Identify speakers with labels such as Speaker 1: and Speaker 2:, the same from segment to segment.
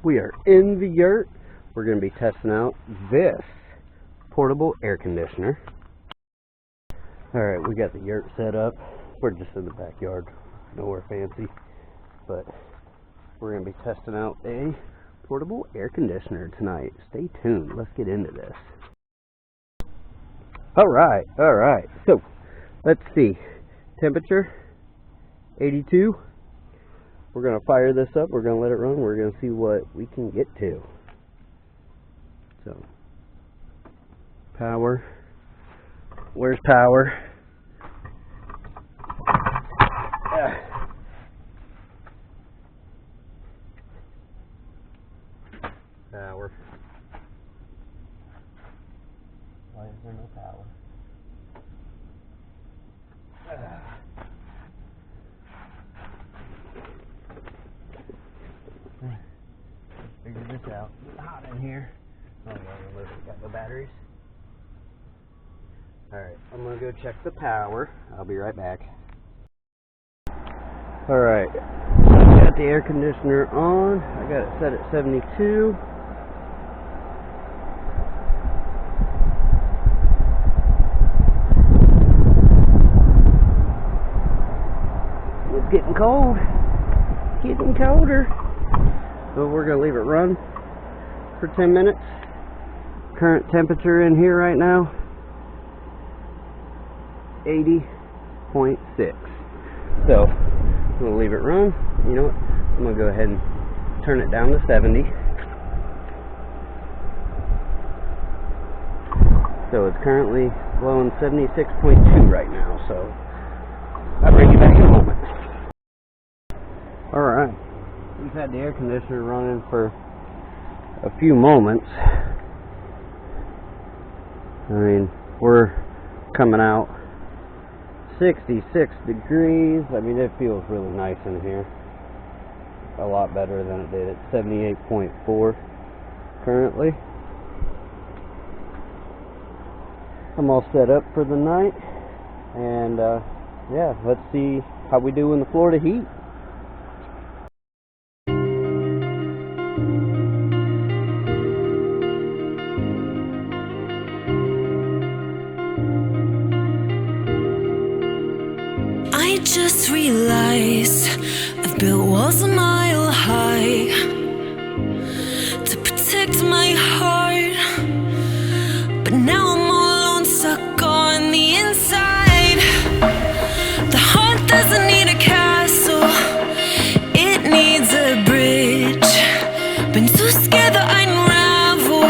Speaker 1: We are in the yurt. We're going to be testing out this portable air conditioner. Alright, we got the yurt set up. We're just in the backyard, nowhere fancy, but we're going to be testing out a portable air conditioner tonight. Stay tuned. Let's get into this. Alright, so let's see. Temperature 82. We're going to fire this up. We're going to let it run. We're going to see what we can get to. So, power. Where's power? Power. Why is there no power? Figure this out. It's hot in here. Oh, well, got no batteries. Alright, I'm gonna go check the power. I'll be right back. Alright, got the air conditioner on. I got it set at 72. It's getting cold. Getting colder. So we're going to leave it run for 10 minutes. Current temperature in here right now, 80.6. So I'm going to leave it run. You know what? I'm going to go ahead and turn it down to 70. So it's currently blowing 76.2 right now. So I'll bring you back in a moment. Alright. We've had the air conditioner running for a few moments. I mean, we're coming out 66 degrees. I mean, it feels really nice in here. A lot better than it did at 78.4 currently. I'm all set up for the night. And, yeah, let's see how we do in the Florida heat.
Speaker 2: I just realized I've built walls a mile high to protect my heart, but now I'm all alone, stuck on the inside. The heart doesn't need a castle, it needs a bridge. Been too scared that I'd unravel.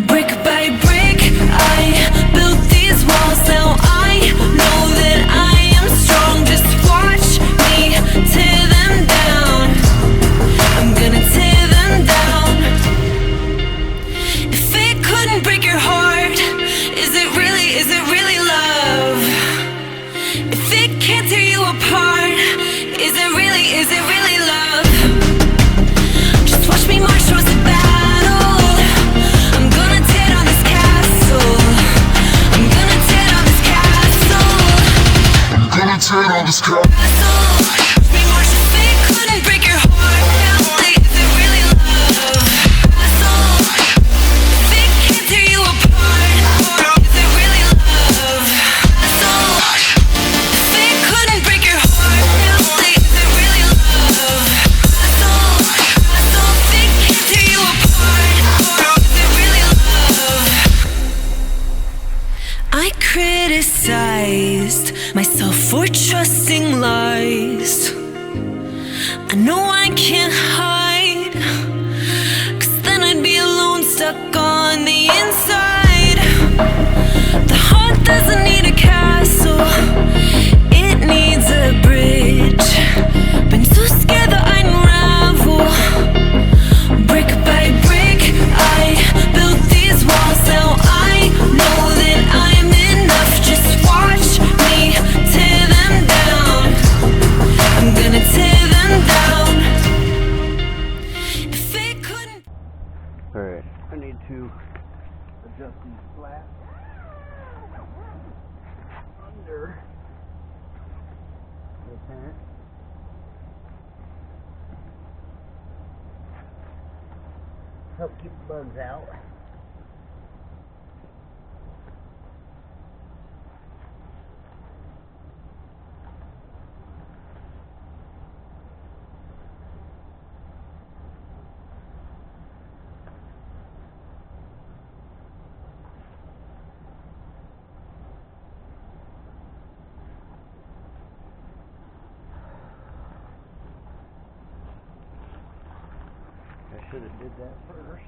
Speaker 2: Brick by brick, I built these walls. Now I know that I am strong. Just watch me tear them down. I'm gonna tear them down. If it couldn't break your heart, is it really love? If it can't tear you apart, is it really love? Just watch me march towards the battle. I'm gonna tear down this castle. I'm gonna tear down this castle. I'm gonna tear down this castle. Watch me march. If it couldn't break your heart, is it really love? If it can't tear you apart, is it really love? If it couldn't break your heart, is it really love? If it can't tear you apart, is it really love? I criticized myself for trusting lies. I know I can't hide, 'cause then I'd be alone, stuck on the inside. The heart doesn't need a castle, it needs a bridge. Been too scared that I'd unravel. Brick by brick, I built these walls. Now I know that I'm enough. Just watch me tear them down. I'm gonna tear them down. If it couldn't.
Speaker 1: Alright, I need to adjust these slats under the tent. Help keep the bugs out. I should have did that first.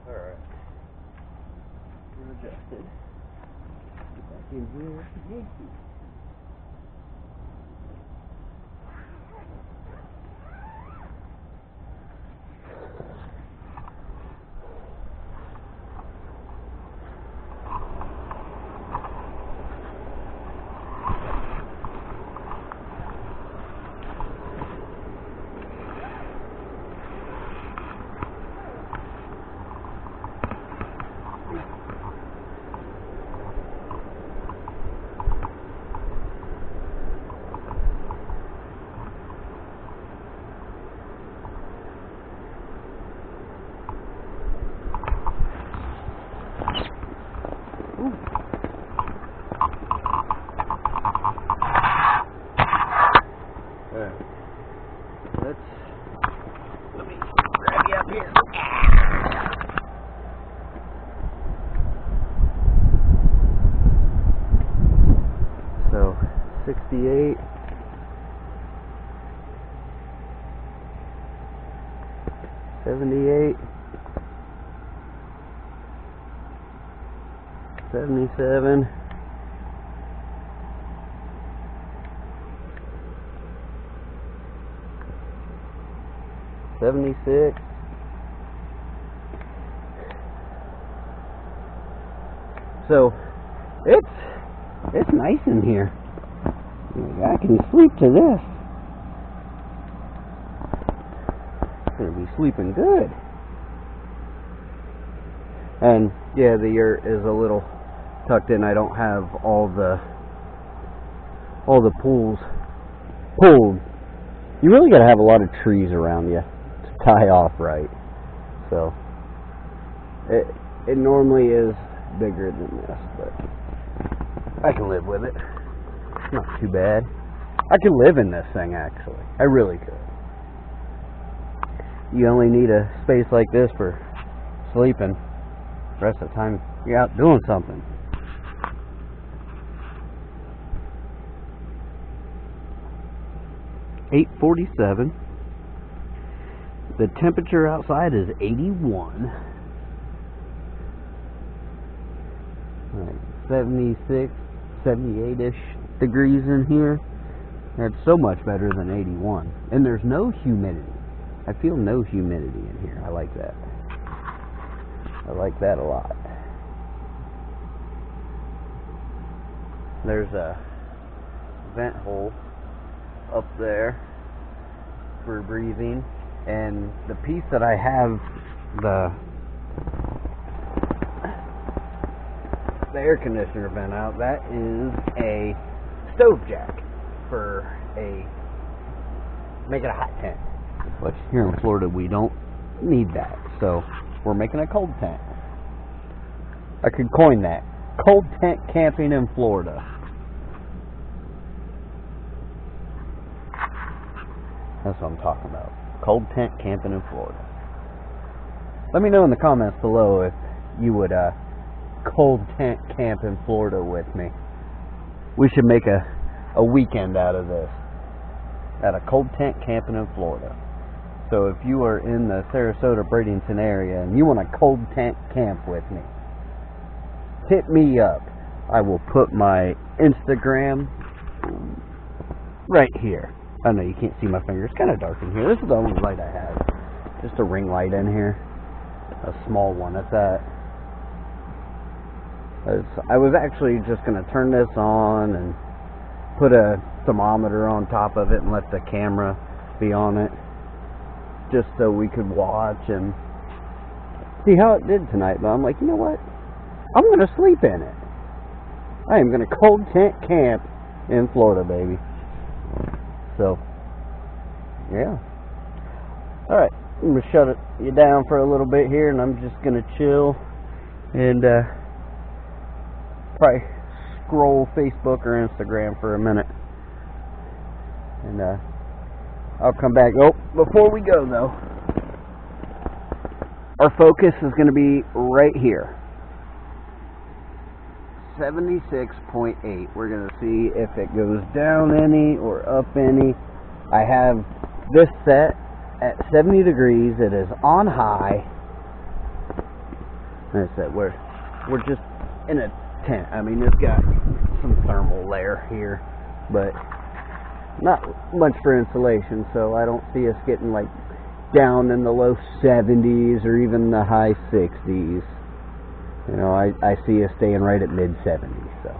Speaker 1: Alright. We're adjusted. Get back in here. Yankee. Let me grab you up here. So 68. 78. 77. 76. So it's nice in here. I can sleep to this. Gonna be sleeping good. And yeah, the yurt is a little tucked in. I don't have all the pools pulled. You really gotta have a lot of trees around you to tie off right. So it normally is bigger than this, but I can live with it. It's not too bad. I could live in this thing actually. I really could. You only need a space like this for sleeping. The rest of the time you're out doing something. $8:47. The temperature outside is 81. Right, 76, 78-ish degrees in here. That's so much better than 81. And there's no humidity. I feel no humidity in here. I like that. I like that a lot. There's a vent hole up there for breathing, and the piece that I have the air conditioner vent out, that is a stove jack for make it a hot tent, which here in Florida we don't need that, so we're making a cold tent. I could coin that. Cold tent camping in Florida. That's what I'm talking about. Cold tent camping in Florida. Let me know in the comments below if you would cold tent camp in Florida with me. We should make a weekend out of this. At a cold tent camping in Florida. So if you are in the Sarasota, Bradenton area and you want a cold tent camp with me, hit me up. I will put my Instagram right here. I know you can't see my finger. It's kind of dark in here. This is the only light I have. Just a ring light in here. A small one at that. I was actually just going to turn this on and put a thermometer on top of it and let the camera be on it, just so we could watch and see how it did tonight. But I'm like, you know what? I'm going to sleep in it. I am going to cold tent camp in Florida, baby. So, yeah. Alright, I'm going to shut you down for a little bit here, and I'm just going to chill and probably scroll Facebook or Instagram for a minute. And I'll come back. Oh, before we go though, our focus is going to be right here. 76.8. We're going to see if it goes down any or up any. I have this set at 70 degrees. It is on high. Like I said, we're just in a tent. I mean, it's got some thermal layer here, but not much for insulation, so I don't see us getting like down in the low 70s or even the high 60s. You know, I see us staying right at mid 70s, so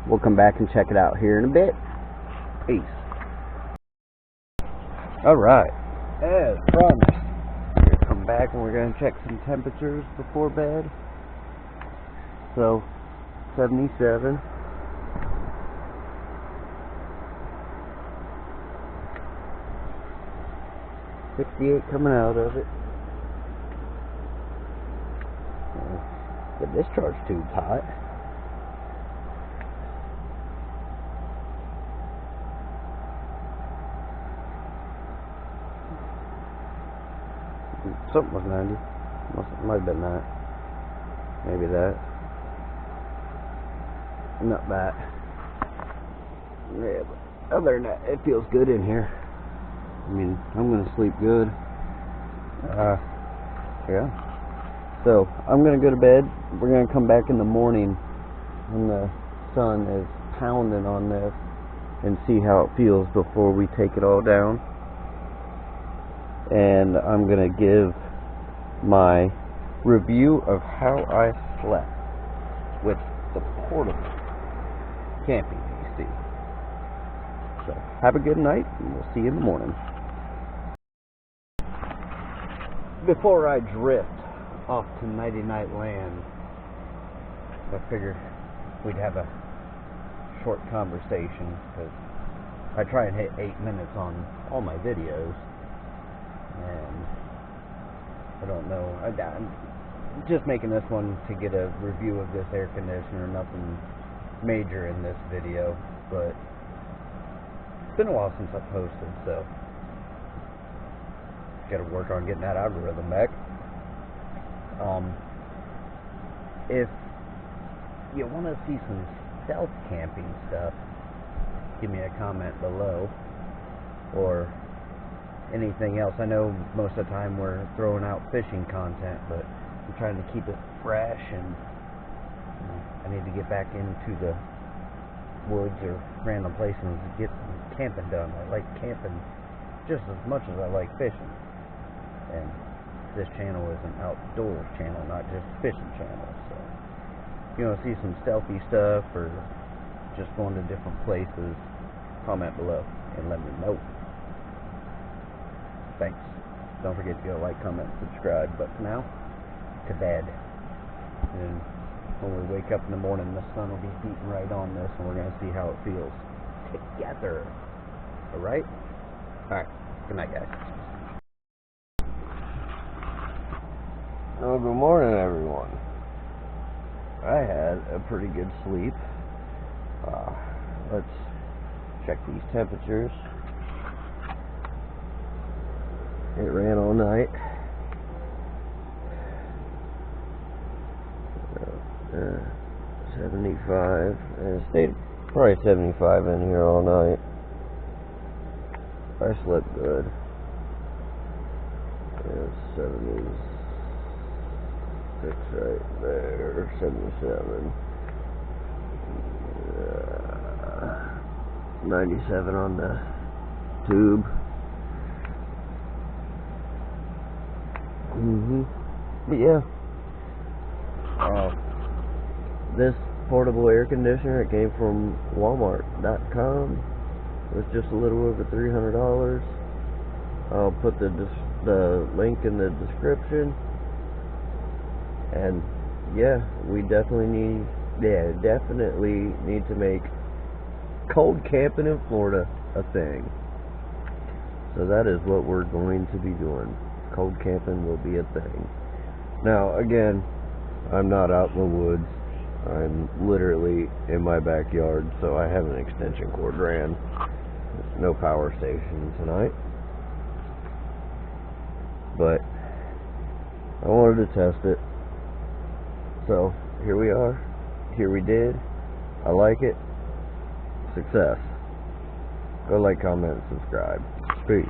Speaker 1: we'll come back and check it out here in a bit. Peace. Alright, as promised, we're going to come back and we're going to check some temperatures before bed. So, 77. $68 coming out of it. The discharge tube's hot. Something was 90. Might have been that. Maybe that. Not bad. Yeah, but other than that, it feels good in here. I mean, I'm gonna sleep good. Yeah. So I'm gonna go to bed. We're gonna come back in the morning when the sun is pounding on this and see how it feels before we take it all down. And I'm gonna give my review of how I slept with the portable camping PC. So have a good night, and we'll see you in the morning. Before I drift off to Nighty Night Land, I figured we'd have a short conversation, because I try and hit 8 minutes on all my videos, and I don't know, I'm just making this one to get a review of this air conditioner. Nothing major in this video, but it's been a while since I posted, so gotta work on getting that algorithm back. If you want to see some stealth camping stuff, give me a comment below, or anything else. I know most of the time we're throwing out fishing content, but I'm trying to keep it fresh, and I need to get back into the woods or random places and get some camping done. I like camping just as much as I like fishing, and this channel is an outdoors channel, not just fishing channel. So if you want to see some stealthy stuff or just going to different places, comment below and let me know. Thanks. Don't forget to go like, comment, subscribe. But for now, to bed. And when we wake up in the morning, the sun will be beating right on this, and we're going to see how it feels together. Alright? Alright. Good night, guys.
Speaker 3: Well, good morning, everyone.
Speaker 1: I had a pretty good sleep. Let's check these temperatures. It ran all night. 75, and it stayed probably 75 in here all night. I slept good. Yeah, 76 right there, 77. 97 on the tube. But yeah, this portable air conditioner, it came from Walmart.com. It was just a little over $300. I'll put the link in the description. And yeah, we definitely need to make cold camping in Florida a thing. So that is what we're going to be doing. Cold camping will be a thing. Now again, I'm not out in the woods. I'm literally in my backyard, so I have an extension cord ran. There's no power station tonight. But I wanted to test it. So here we are. Here we did. I like it. Success. Go like, comment, and subscribe. Peace.